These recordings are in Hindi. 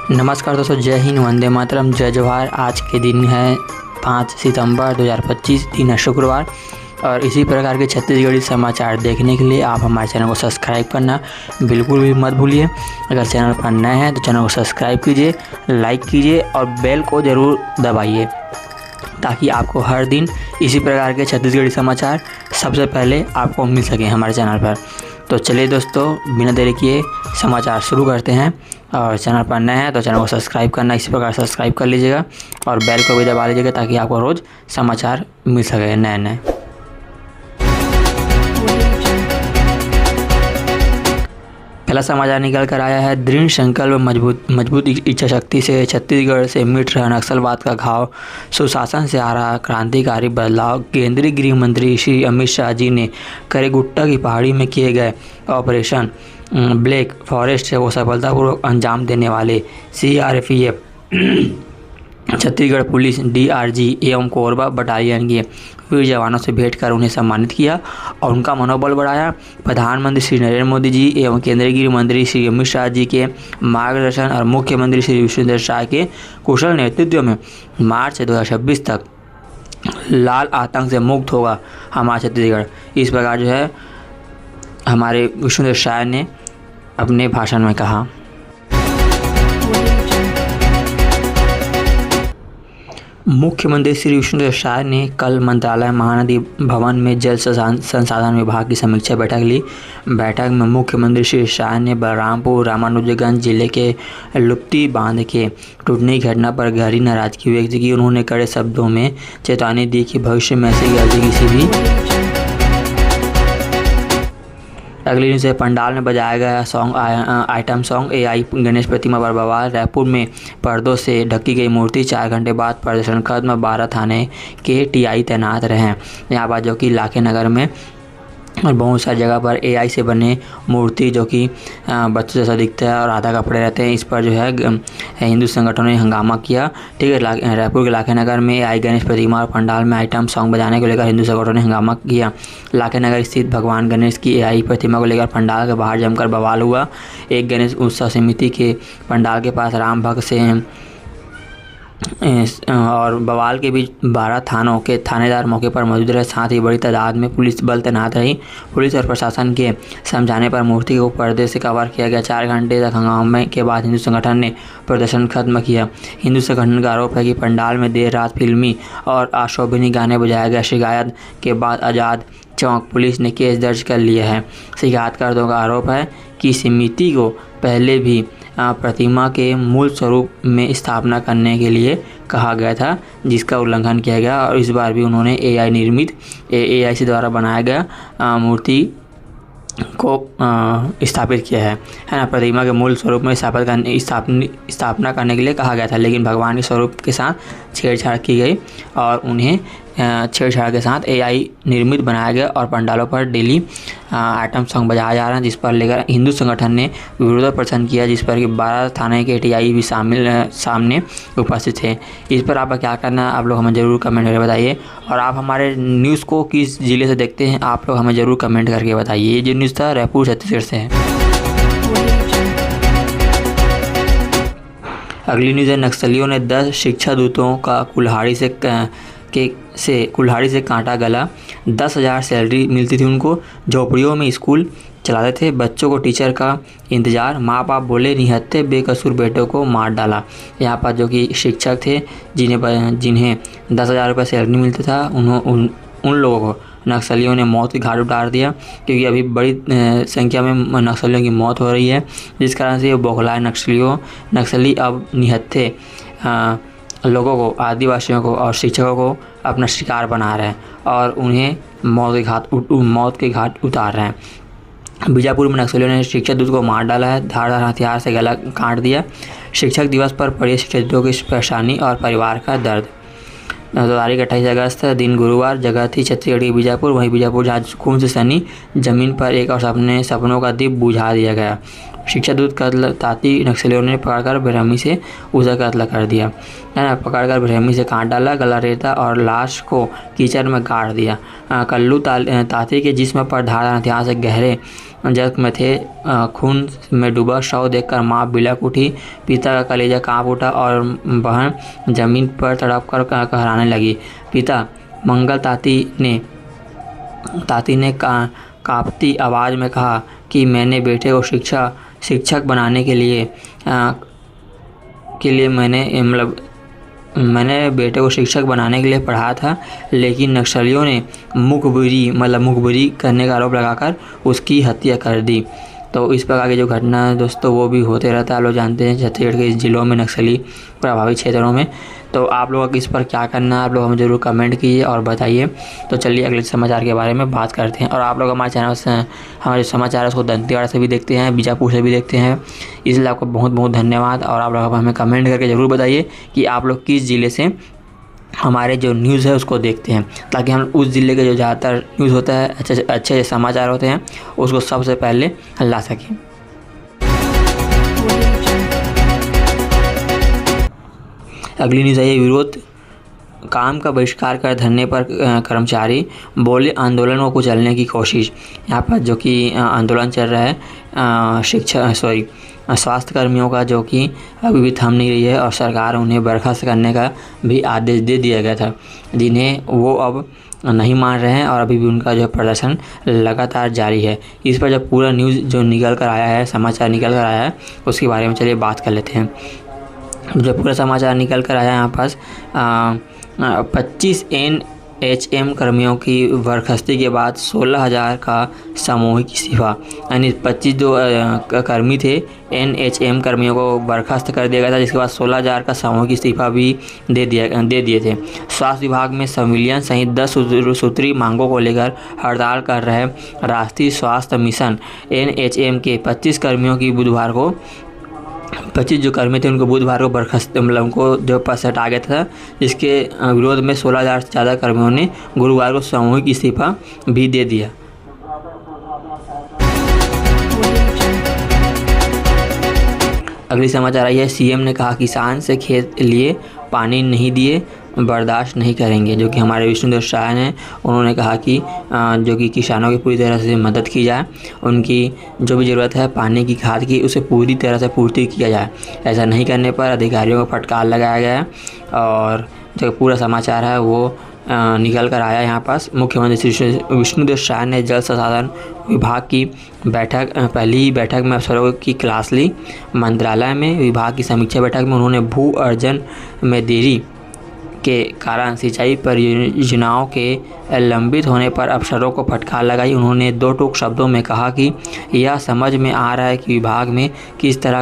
नमस्कार दोस्तों, जय हिंद, वंदे मातरम, जय जवाहर। आज के दिन है 5 सितंबर 2025, दिन है शुक्रवार। और इसी प्रकार के छत्तीसगढ़ी समाचार देखने के लिए आप हमारे चैनल को सब्सक्राइब करना बिल्कुल भी मत भूलिए। अगर चैनल पर नए हैं तो चैनल को सब्सक्राइब कीजिए, लाइक कीजिए और बेल को ज़रूर दबाइए ताकि आपको हर दिन इसी प्रकार के छत्तीसगढ़ी समाचार सबसे पहले आपको मिल सकें हमारे चैनल पर। तो चलिए दोस्तों, बिना देरी किए समाचार शुरू करते हैं। और चैनल पर नए हैं तो चैनल को सब्सक्राइब करना इसी प्रकार सब्सक्राइब कर लीजिएगा और बेल को भी दबा लीजिएगा ताकि आपको रोज़ समाचार मिल सके नए नए। पहला समाचार निकल कर आया है, दृढ़ संकल्प मजबूत इच्छा शक्ति से छत्तीसगढ़ से मिट रहा नक्सलवाद का घाव, सुशासन से आ रहा क्रांतिकारी बदलाव। केंद्रीय गृह मंत्री श्री अमित शाह जी ने करेगुट्टा की पहाड़ी में किए गए ऑपरेशन ब्लैक फॉरेस्ट को सफलतापूर्वक अंजाम देने वाले CRPF, छत्तीसगढ़ पुलिस, DRG एवं कोरबा बटालियन के वीर जवानों से भेंट कर उन्हें सम्मानित किया और उनका मनोबल बढ़ाया। प्रधानमंत्री श्री नरेंद्र मोदी जी एवं केंद्रीय गृह मंत्री श्री अमित शाह जी के मार्गदर्शन और मुख्यमंत्री श्री विष्णुदेव साय के कुशल नेतृत्व में मार्च 2026 तक लाल आतंक से मुक्त होगा हमारा छत्तीसगढ़। इस प्रकार जो है हमारे विष्णुदेव साय ने अपने भाषण में कहा। मुख्यमंत्री श्री विष्णुदेव साय ने कल मंत्रालय महानदी भवन में जल संसाधन विभाग की समीक्षा बैठक ली। बैठक में मुख्यमंत्री श्री साय ने बलरामपुर रामानुजगंज जिले के लुप्ती बांध के टूटने की घटना पर गहरी नाराजगी व्यक्त की। उन्होंने कड़े शब्दों में चेतावनी दी कि भविष्य में ऐसी गलती किसी भी। अगली न्यूज़ है, पंडाल में बजाया गया आइटम सॉन्ग, AI गणेश प्रतिमा पर बवाल। रायपुर में पर्दों से ढकी गई मूर्ति, 4 घंटे बाद प्रदर्शन खत्म। 12 थाने के TI तैनात रहे। यहाँ पर जो कि लाखे नगर में और बहुत सारी जगह पर AI से बने मूर्ति जो कि बच्चों जैसा दिखता है और आधा कपड़े रहते हैं, इस पर जो है हिंदू संगठनों ने हंगामा किया। ठीक है, रायपुर के लाखे नगर में AI गणेश प्रतिमा और पंडाल में आइटम सॉन्ग बजाने को लेकर हिंदू संगठनों ने हंगामा किया। लाखे नगर स्थित भगवान गणेश की AI प्रतिमा को लेकर पंडाल के बाहर जमकर बवाल हुआ। एक गणेश उत्सव समिति के पंडाल के पास राम भक्त से और बवाल के बीच 12 थानों के थानेदार मौके पर मौजूद रहे। साथ ही बड़ी तादाद में पुलिस बल तैनात रही। पुलिस और प्रशासन के समझाने पर मूर्ति को पर्दे से कवर किया गया। 4 घंटे तक हंगामे के बाद हिंदू संगठन ने प्रदर्शन खत्म किया। हिंदू संगठन का आरोप है कि पंडाल में देर रात फिल्मी और अशोभनीय गाने बजाया गया। शिकायत के बाद आज़ाद चौक पुलिस ने केस दर्ज कर लिया है। शिकायतकर्ताओं का आरोप है कि समिति को पहले भी प्रतिमा के मूल स्वरूप में स्थापना करने के लिए कहा गया था, जिसका उल्लंघन किया गया और इस बार भी उन्होंने AI निर्मित AI से द्वारा बनाया गया मूर्ति को स्थापित किया है ना। प्रतिमा के मूल स्वरूप में स्थापना करने के लिए कहा गया था, लेकिन भगवान के स्वरूप के साथ छेड़छाड़ की गई और उन्हें छेड़छाड़ के साथ AI निर्मित बनाया गया और पंडालों पर डेली आइटम सॉन्ग बजाया जा रहा है, जिस पर लेकर हिंदू संगठन ने विरोध प्रदर्शन किया, जिस पर कि 12 थाने के TI भी सामने उपस्थित थे। इस पर आपका क्या करना है आप लोग हमें ज़रूर कमेंट करके बताइए। और आप हमारे न्यूज़ को किस ज़िले से देखते हैं आप लोग हमें ज़रूर कमेंट करके बताइए। ये जो न्यूज़ था रायपुर छत्तीसगढ़ से है। अगली न्यूज़ है, नक्सलियों ने 10 शिक्षा दूतों का कुल्हाड़ी से काटा गला। 10,000 सैलरी मिलती थी उनको। झोपड़ियों में स्कूल चलाते थे, बच्चों को टीचर का इंतज़ार। माँ बाप बोले निहत्थे बेकसूर बेटों को मार डाला। यहाँ पर जो कि शिक्षक थे जिन्हें 10,000 रुपये सैलरी मिलता था, उन लोगों को नक्सलियों ने मौत के घाट उतार दिया, क्योंकि अभी बड़ी संख्या में नक्सलियों की मौत हो रही है, जिस कारण से ये बौखलाए नक्सली अब निहत्थे लोगों को, आदिवासियों को और शिक्षकों को अपना शिकार बना रहे हैं और उन्हें मौत के घाट उतार रहे हैं। बीजापुर में नक्सलियों ने शिक्षक दूत को मार डाला है, धारदार हथियार से गला काट दिया। शिक्षक दिवस पर पड़ी शिक्षक दूतों की परेशानी और परिवार का दर्द। तारीख 28 अगस्त दिन गुरुवार, जगह थी छत्तीसगढ़ की बीजापुर। वहीं बीजापुर जहाँ खून से सनी जमीन पर एक और सपनों का दीप बुझा दिया गया। शिक्षा दूत कत्ल, ताती नक्सलियों ने पकड़कर बेरहमी से उसे कत्ल कर दिया, है ना। पकड़कर बेरहमी से काट डाला, गला रेता और लाश को कीचड़ में गाड़ दिया। कल्लू ताती के जिस्म पर धारदार हथियार से गहरे जख्म में थे। खून में डूबा शव देखकर माँ बिलख उठी, पिता का कलेजा काँप उठा और बहन जमीन पर तड़प कर कहराने लगी। पिता मंगल ताती ने कांपती आवाज़ में कहा कि मैंने बेटे को शिक्षक बनाने के लिए मैंने बेटे को शिक्षक बनाने के लिए पढ़ाया था, लेकिन नक्सलियों ने मुखबिरी करने का आरोप लगाकर उसकी हत्या कर दी। तो इस प्रकार की जो घटना है दोस्तों वो भी होते रहता है। आप लोग जानते हैं छत्तीसगढ़ के इस जिलों में नक्सली प्रभावित क्षेत्रों में। तो आप लोगों को इस पर क्या करना है आप लोग हमें ज़रूर कमेंट कीजिए और बताइए। तो चलिए अगले समाचार के बारे में बात करते हैं। और आप लोग हमारे चैनल से हमारे समाचार है उसको दंतेवाड़ा से भी देखते हैं, बीजापुर से भी देखते हैं, इसलिए आपको बहुत बहुत धन्यवाद। और आप लोग हमें कमेंट करके ज़रूर बताइए कि आप लोग किस ज़िले से हमारे जो न्यूज़ है उसको देखते हैं, ताकि हम उस ज़िले के जो ज़्यादातर न्यूज़ होता है, अच्छे समाचार होते हैं, उसको सबसे पहले ला सकें। अगली न्यूज़ है विरोध, काम का बहिष्कार कर धरने पर कर्मचारी बोले आंदोलन को कुचलने की कोशिश। यहाँ पर जो कि आंदोलन चल रहा है स्वास्थ्य कर्मियों का, जो कि अभी भी थम नहीं रही है और सरकार उन्हें बर्खास्त करने का भी आदेश दे दिया गया था, जिन्हें वो अब नहीं मान रहे हैं और अभी भी उनका जो प्रदर्शन लगातार जारी है। इस पर जब पूरा न्यूज़ जो निकल कर आया है, समाचार निकल कर आया है, उसके बारे में चलिए बात कर लेते हैं। जब पूरा समाचार निकल कर आया यहाँ पास 25 NHM कर्मियों की बर्खास्ती के बाद 16,000 का सामूहिक इस्तीफा, यानी 25 जो कर्मी थे NHM कर्मियों को बर्खास्त कर दिया गया था, जिसके बाद 16,000 का सामूहिक इस्तीफा भी दे दिए थे। स्वास्थ्य विभाग में संविलियन सहित 10 सूत्री मांगों को लेकर हड़ताल कर रहे राष्ट्रीय स्वास्थ्य मिशन NHM के 25 कर्मियों की बुधवार को 25 जो कर्मी थे उनको बुधवार को बर्खास्त उनको जो पद से हटा गया था, जिसके विरोध में 16,000 से ज़्यादा कर्मियों ने गुरुवार को सामूहिक इस्तीफा भी दे दिया। अगली समाचार आई है, सीएम ने कहा किसान से खेत लिए पानी नहीं दिए बर्दाश्त नहीं करेंगे। जो कि हमारे विष्णुदेव साय ने उन्होंने कहा कि जो कि किसानों की पूरी तरह से मदद की जाए, उनकी जो भी ज़रूरत है पानी की, खाद की, उसे पूरी तरह से पूर्ति किया जाए। ऐसा नहीं करने पर अधिकारियों को फटकार लगाया गया है। और जो पूरा समाचार है वो निकल कर आया यहाँ पास। मुख्यमंत्री श्री विष्णुदेव साय ने जल संसाधन विभाग की पहली ही बैठक में अफसरों की क्लास ली। मंत्रालय में विभाग की समीक्षा बैठक में उन्होंने भू अर्जन में देरी के कारण सिंचाई परियोजनाओं के लंबित होने पर अफसरों को फटकार लगाई। उन्होंने 2 टूक शब्दों में कहा कि यह समझ में आ रहा है कि विभाग में किस तरह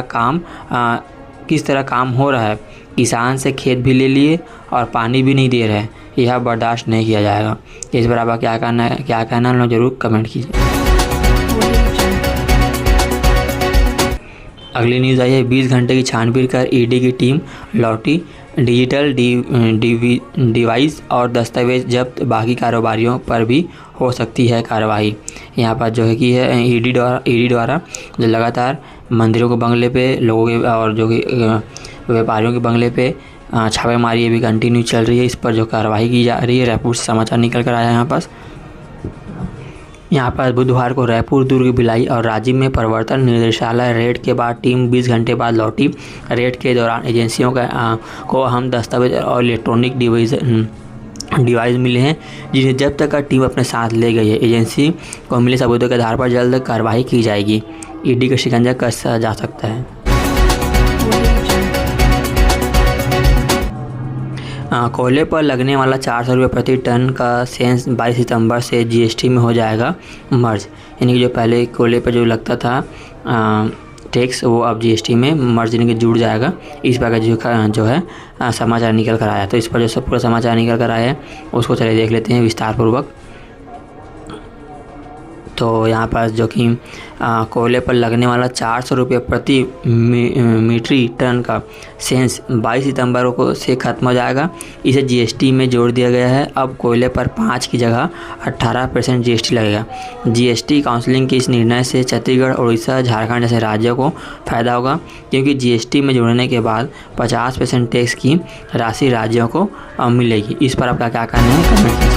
काम हो रहा है। किसान से खेत भी ले लिए और पानी भी नहीं दे रहे, यह बर्दाश्त नहीं किया जाएगा। इस पर आपका क्या कहना है जरूर कमेंट कीजिए। अगली न्यूज़ आई है, 20 घंटे की छानबीन कर ईडी की टीम लौटी, डिजिटल डिवाइस और दस्तावेज जब्त, बाकी कारोबारियों पर भी हो सकती है कार्रवाई। यहाँ पर जो है कि है ईडी द्वारा जो लगातार मंदिरों के बंगले पे लोगों के और जो कि व्यापारियों के बंगले पे छापेमारी भी कंटिन्यू चल रही है। इस पर जो कार्रवाई की जा रही है, रायपुर से समाचार निकल कर आया यहाँ पर बुधवार को रायपुर, दुर्ग, भिलाई और रांची में प्रवर्तन निदेशालय रेड के बाद टीम 20 घंटे बाद लौटी। रेड के दौरान एजेंसियों को अहम दस्तावेज और इलेक्ट्रॉनिक डिवाइस मिले हैं, जिन्हें जब तक का टीम अपने साथ ले गई है। एजेंसी को मिले सबूतों के आधार पर जल्द कार्रवाई की जाएगी। ईडी का शिकंजा कसा जा सकता है। कोयले पर लगने वाला 400 रुपये प्रति टन का सेस 22 सितंबर से जीएसटी में हो जाएगा मर्ज, यानी कि जो पहले कोयले पर जो लगता था टैक्स वो अब जीएसटी में मर्ज यानी कि जुड़ जाएगा। इस प्रकार जो है समाचार निकल कर आया। तो इस पर जो सब पूरा समाचार निकल कर आया है उसको चलिए देख लेते हैं विस्तार पूर्वक। तो यहाँ पर जो कि कोयले पर लगने वाला 400 रुपये प्रति मीट्रिक टन का सेस 22 सितंबर को से ख़त्म हो जाएगा। इसे जीएसटी में जोड़ दिया गया है। अब कोयले पर 5 की जगह 18% जीएसटी लगेगा। जीएसटी काउंसिलिंग के इस निर्णय से छत्तीसगढ़, उड़ीसा, झारखंड जैसे राज्यों को फ़ायदा होगा, क्योंकि जीएसटी में जोड़ने के बाद 50% टैक्स की राशि राज्यों को मिलेगी। इस पर आपका क्या कहना है, कमेंट कीजिए।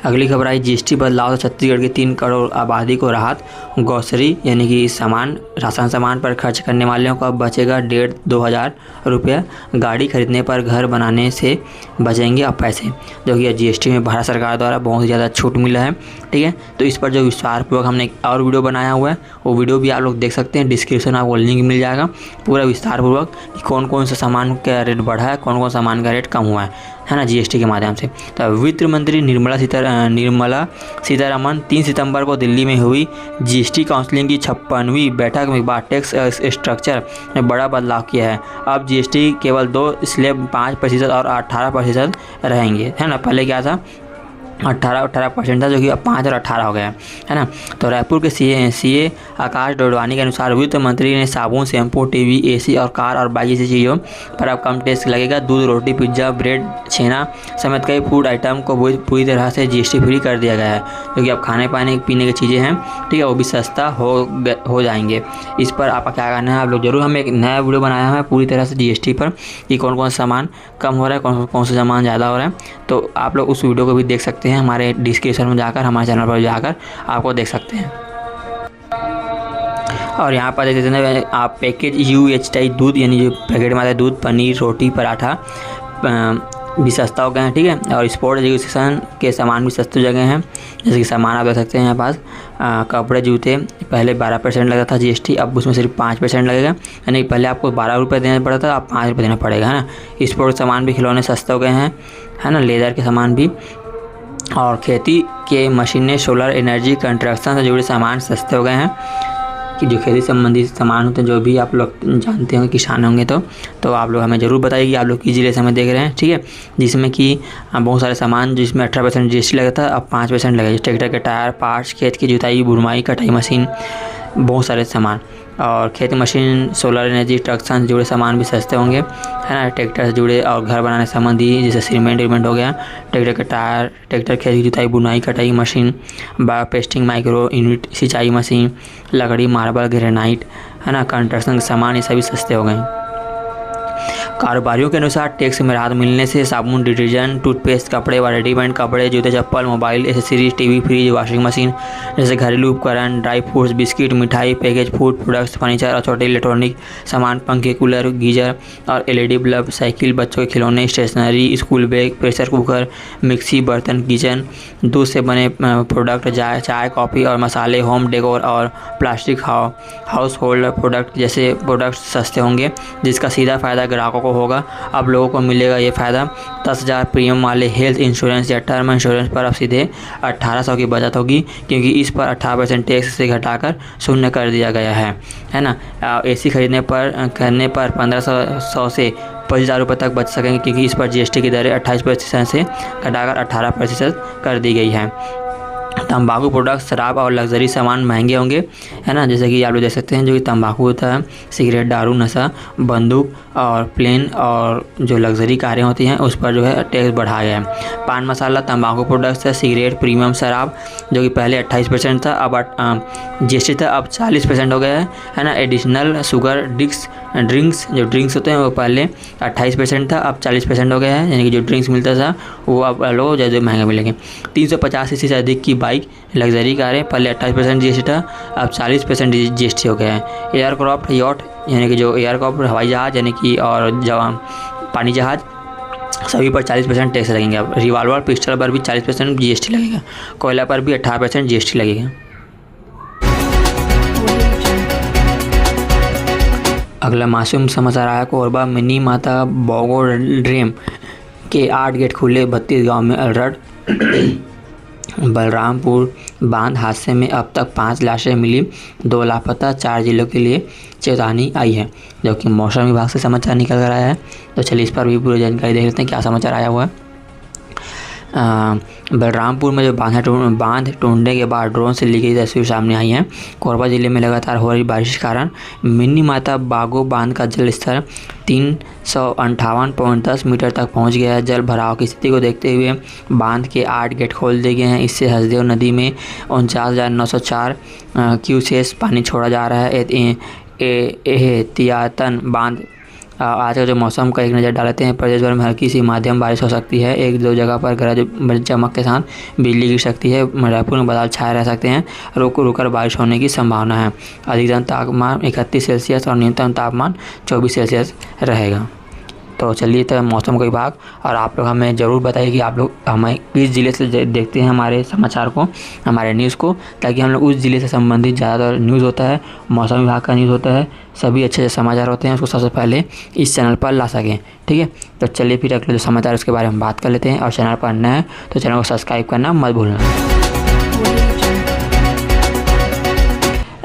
अगली खबर आई, जीएसटी बदलाव से छत्तीसगढ़ की 3 करोड़ आबादी को राहत। ग्रोसरी यानी कि सामान, राशन सामान पर खर्च करने वालों को अब बचेगा 1,500-2 हज़ार रुपया। गाड़ी खरीदने पर, घर बनाने से बचेंगे अब पैसे, जो कि जीएसटी में भारत सरकार द्वारा बहुत ही ज़्यादा छूट मिला है। ठीक है, तो इस पर जो विस्तारपूर्वक हमने एक और वीडियो बनाया हुआ है, वो वीडियो भी आप लोग देख सकते हैं। डिस्क्रिप्शन में आपको लिंक मिल जाएगा पूरा विस्तारपूर्वक कि कौन कौन सा सामान का रेट बढ़ा है, कौन कौन सामान का रेट कम हुआ है ना, जीएसटी के माध्यम से। तो वित्त मंत्री निर्मला सीतारमन 3 सितंबर को दिल्ली में हुई जीएसटी काउंसिलिंग की 56वीं बैठक में बाद टैक्स स्ट्रक्चर में बड़ा बदलाव किया है। अब जीएसटी केवल 2 स्लैब 5% और 18% रहेंगे, है ना। पहले क्या था, 18% था, जो कि अब 5 और 18 हो गया है ना। तो रायपुर के सीए आकाश डोडवानी के अनुसार वित्त मंत्री ने साबुन, शैम्पू, टीवी, एसी और कार और बाकी ऐसी चीज़ों पर अब कम टैक्स लगेगा। दूध, रोटी, पिज्ज़ा, ब्रेड, छेना समेत कई फूड आइटम को पूरी तरह से जीएसटी फ्री कर दिया गया है, जो कि अब खाने पाने पीने की चीज़ें हैं, ठीक है, वो भी सस्ता हो जाएंगे। इस पर आपका क्या कहना है, आप लोग जरूर। हम एक नया वीडियो बनाया है पूरी तरह से जीएसटी पर कि कौन कौन सा सामान कम हो रहा है, कौन सा सामान ज़्यादा हो रहा है। तो आप लोग उस वीडियो को भी देख सकते हैं, हमारे डिस्क्रिप्शन में जाकर, हमारे चैनल पर जाकर आपको देख सकते हैं। और यहाँ पर देख सकते हैं आप पैकेज UHT दूध, यानी जो पैकेट में आता है दूध, पनीर, रोटी, पराठा भी सस्ता हो गए हैं, ठीक है। और स्पोर्ट एजुकेशन के सामान भी सस्ते जगह हैं, जैसे कि सामान आप देख सकते हैं यहाँ पास। कपड़े, जूते पहले 12% लगता था जीएसटी, अब उसमें सिर्फ 5% लगेगा, यानी पहले आपको 12 रुपये देना पड़ता था, अब 5 रुपये देना पड़ेगा, है ना। स्पोर्ट सामान भी, खिलौने सस्ते हो गए हैं, है ना, लेदर के सामान भी। और खेती के मशीनें, सोलर एनर्जी, कंस्ट्रक्शन से जुड़े सामान सस्ते हो गए हैं, कि जो खेती संबंधी सामान होते हैं, जो भी आप लोग जानते होंगे, किसान होंगे तो आप लोग हमें ज़रूर बताइए कि आप लोग किस जिले से हमें देख रहे हैं, ठीक है। जिसमें कि बहुत सारे सामान जिसमें 18% जीएसटी लगा था, अब 5% लगेगा। ट्रैक्टर के टायर, पार्ट्स, खेत की जुताई, बुरमाई, कटाई मशीन, बहुत सारे सामान। और खेती मशीन, सोलर एनर्जी, ट्रक्शन से जुड़े सामान भी सस्ते होंगे, है ना। ट्रैक्टर से जुड़े और घर बनाने संबंधी, जैसे सीमेंट हो गया, ट्रैक्टर के टायर, ट्रैक्टर, खेत की जुताई, बुनाई, कटाई मशीन, पेस्टिंग, माइक्रो यूनिट, सिंचाई मशीन, लकड़ी, मार्बल, ग्रेनाइट, है ना, कंस्ट्रक्शन के सामान, ये सभी सस्ते हो गए। कारोबारियों के अनुसार टैक्स में राहत मिलने से साबुन, डिटर्जेंट, टूथपेस्ट, कपड़े व रेडीमेड कपड़े, जूते, चप्पल, mobile accessories, TV, fridge, washing machine जैसे घरेलू उपकरण, ड्राई फ्रूट्स, बिस्किट, मिठाई, पैकेज फूड प्रोडक्ट्स, फर्नीचर और छोटे इलेक्ट्रॉनिक सामान, पंखे, कूलर, गीजर और LED बल्ब, साइकिल, बच्चों के खिलौने, stationery, school bag, pressure cooker, mixie, बर्तन, किचन, दूध से बने प्रोडक्ट, चाय, कॉफ़ी और मसाले, होम डेकोर और प्लास्टिक हाउस होल्ड प्रोडक्ट जैसे प्रोडक्ट सस्ते होंगे, जिसका सीधा फ़ायदा ग्राहकों को होगा। अब लोगों को मिलेगा ये फ़ायदा। 10,000 प्रीमियम वाले हेल्थ इंश्योरेंस या टर्म इंश्योरेंस पर अब सीधे 1800 की बचत होगी, क्योंकि इस पर 18% टैक्स से घटाकर 0 कर दिया गया है ना। AC खरीदने पर 1500 से 25,000 रुपये तक बच सकेंगे, क्योंकि इस पर जीएसटी की दरें 28% से घटाकर 18% कर दी गई है। तंबाकू प्रोडक्ट, शराब और लग्जरी सामान महंगे होंगे, है ना, जैसे कि आप लोग देख सकते हैं, जो कि तंबाकू होता है, सिगरेट, दारू, नशा, बंदूक और प्लेन और जो लग्जरी कारें होती हैं, उस पर जो है टैक्स बढ़ाया गया है। पान मसाला, तंबाकू प्रोडक्ट्स है, सिगरेट, प्रीमियम शराब, जो कि पहले 28% था, अब जीएसटी था, अब 40% हो गया है ना। एडिशनल शुगर ड्रिंक्स जो ड्रिंक्स होते हैं, वो पहले 28% था, अब 40% हो गया है, यानी कि जो ड्रिंक्स मिलता था वो अब लोग ज़्यादा महंगा मिलेंगे। 350 सीसी से अधिक की बाइक, लग्जरी कारें, पहले 28% जीएसटी था, अब 40% जीएसटी हो गया है। एयरक्राफ्ट, यॉट, यानी कि जो एयरक्राफ्ट हवाई जहाज़, यानी कि और पानी जहाज़, सभी पर 40% टैक्स लगेंगे। अब रिवॉल्वर, पिस्टल पर भी 40% जीएसटी लगेगा। कोयला पर भी 18% जीएसटी लगेगा। अगला मासूम समाचार आया, कोरबा मिनी माता बोगो ड्रेम के 8 गेट खुले, 32 गाँव में अलर्ट। बलरामपुर बांध हादसे में अब तक 5 लाशें मिली, 2 लापता, 4 जिलों के लिए चेतावनी आई है, जो कि मौसम विभाग से समाचार निकल कर आया है। तो चलिए इस पर भी पूरी जानकारी देख लेते हैं क्या समाचार आया हुआ है। बलरामपुर में जो बांध टूटने के बाद ड्रोन से ली गई तस्वीर सामने आई है। कोरबा जिले में लगातार हो रही बारिश के कारण मिनी माता बागो बांध का जल स्तर 358.10 मीटर तक पहुंच गया है। जल भराव की स्थिति को देखते हुए बांध के 8 गेट खोल दिए गए हैं। इससे हसदेव नदी में 49,904 क्यूसेस पानी छोड़ा जा रहा है। एहतियातन बांध आज का जो मौसम का एक नज़र डालते हैं। प्रदेश भर में हल्की सी माध्यम बारिश हो सकती है। 1-2 जगह पर गरज चमक के साथ बिजली गिर सकती है। रायपुर में बादल छाए रह सकते हैं। रुक रुक कर बारिश होने की संभावना है। अधिकतम तापमान 31 सेल्सियस और न्यूनतम तापमान 24 सेल्सियस रहेगा। तो चलिए तो मौसम का विभाग और आप लोग हमें ज़रूर बताइए कि आप लोग हमें किस ज़िले से देखते हैं हमारे समाचार को, हमारे न्यूज़ को, ताकि हम लोग उस ज़िले से संबंधित ज़्यादातर न्यूज़ होता है, मौसम विभाग का न्यूज़ होता है, सभी अच्छे अच्छे समाचार होते हैं, उसको सबसे पहले इस चैनल पर ला सकें। ठीक है, तो चलिए फिर अगले जो समाचार उसके बारे में बात कर लेते हैं। और चैनल पर नया है तो चैनल को सब्सक्राइब करना मत भूलना।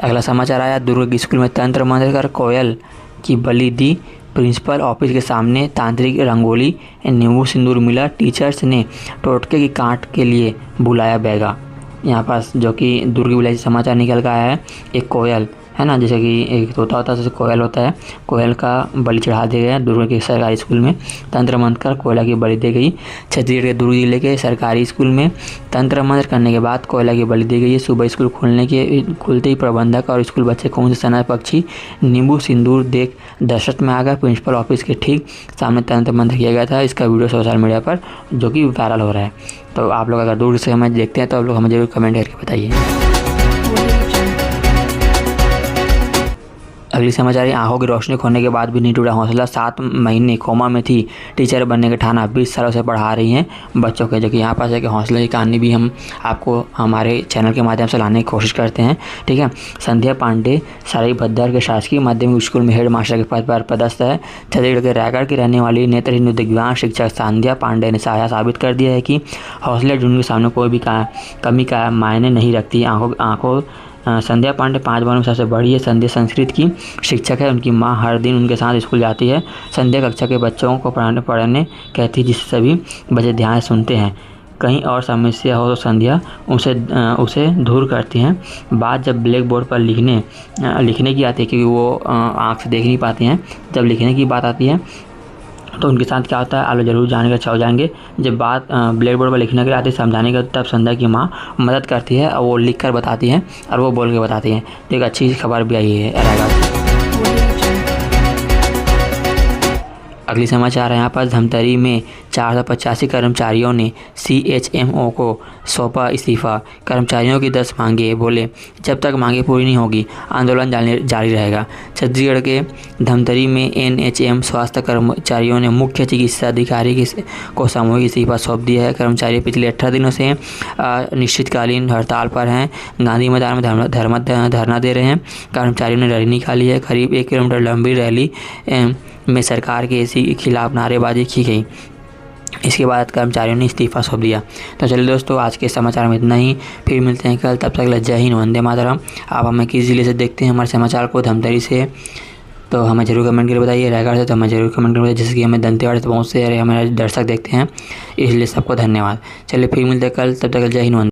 अगला समाचार आया, दुर्ग स्कूल में तंत्र मंत्र कर कोयल की बलि दी। प्रिंसिपल ऑफिस के सामने तांत्रिक रंगोली, नींबू सिंदूर मिला। टीचर्स ने टोटके की काट के लिए बुलाया बैगा। यहाँ पास जो कि दुर्ग विलेज समाचार निकल का है, एक कोयल है ना, जैसे कि एक तोता होता है जैसे कोयल होता है, कोयल का बलि चढ़ा दिया गया। दुर्ग के सरकारी स्कूल में तंत्र मंत्र कर कोयला की बलि दी गई। छत्तीसगढ़ के दुर्ग जिले के सरकारी स्कूल में तंत्र मंत्र करने के बाद कोयला की बलि दी गई है। सुबह स्कूल खुलते ही प्रबंधक और स्कूल बच्चे कौन से सना पक्षी नींबू सिंदूर देख दहशत में आ गए। प्रिंसिपल ऑफिस के ठीक सामने तंत्र मंत्र किया गया था। इसका वीडियो सोशल मीडिया पर जो कि वायरल हो रहा है। तो आप लोग अगर दूर से हमें देखते हैं तो आप लोग हमें जरूर कमेंट करके बताइए। अगली समाचार, आंखों की रोशनी खोने के बाद भी नहीं टूटा हौसला। 7 महीने कोमा में थी, टीचर बनने का ठाना, 20 सालों से पढ़ा रही हैं बच्चों के। जो कि यहाँ पास है कि हौसले की कहानी भी हम आपको हमारे चैनल के माध्यम से लाने की कोशिश करते हैं। ठीक है, संध्या पांडे सराई भद्दर के शासकीय माध्यमिक स्कूल में हेड मास्टर के पद पर पदस्थ है। छत्तीसगढ़ के रायगढ़ की रहने वाली नेत्रहीन दिव्यांग शिक्षक संध्या पांडे ने साबित कर दिया है कि हौसले ढूंढने के सामने कोई भी कमी का मायने नहीं रखती। संध्या पांडे 5 बार में सबसे बड़ी है। संध्या संस्कृत की शिक्षक है। उनकी मां हर दिन उनके साथ स्कूल जाती है। संध्या कक्षा के बच्चों को पढ़ने कहती है, जिससे सभी बच्चे ध्यान से सुनते हैं। कहीं और समस्या हो तो संध्या उसे दूर करती हैं। बात जब ब्लैक बोर्ड पर लिखने की आती है, क्योंकि वो आँख से देख नहीं पाती हैं, जब लिखने की बात आती है तो उनके साथ क्या होता है आप लोग जरूर जानेंगे, अच्छा हो जाएंगे। जब बात ब्लैक बोर्ड पर लिखने के लिए आती है, समझाने के, तब संध्या की माँ मदद करती है और वो लिख कर बताती है और वो बोल के बताती है। तो एक अच्छी खबर भी आई है रायगढ़ से। अगली समाचार है यहाँ पर, धमतरी में 485 कर्मचारियों ने CHMO को सौंपा इस्तीफा। कर्मचारियों की 10 मांगे, बोले जब तक मांगे पूरी नहीं होगी आंदोलन जारी रहेगा। छत्तीसगढ़ के धमतरी में NHM स्वास्थ्य कर्मचारियों ने मुख्य चिकित्सा अधिकारी को सामूहिक इस्तीफा सौंप दिया है। कर्मचारी पिछले 18 दिनों से अनिश्चितकालीन हड़ताल पर हैं। गांधी मैदान में धरना दे रहे हैं। कर्मचारियों ने रैली निकाली है। करीब 1 किलोमीटर लंबी रैली में सरकार के इसी खिलाफ नारेबाजी की गई। इसके बाद कर्मचारियों ने इस्तीफा सौंप दिया। तो चलिए दोस्तों, आज के समाचार में इतना ही। फिर मिलते हैं कल, तब तक जय हिंद, वंदे मातरम। आप हमें किस ज़िले से देखते हैं हमारे समाचार को? धमतरी से तो हमें जरूर कमेंट करके बताइए। रायगढ़ से तो हमें जरूर कमेंट करके बताइए। जैसे कि हमें दंतेवाड़ा से बहुत से हमारे दर्शक देखते हैं, इसलिए सबको धन्यवाद। चलिए फिर मिलते हैं कल, तब तक जय हिंद, वंदे।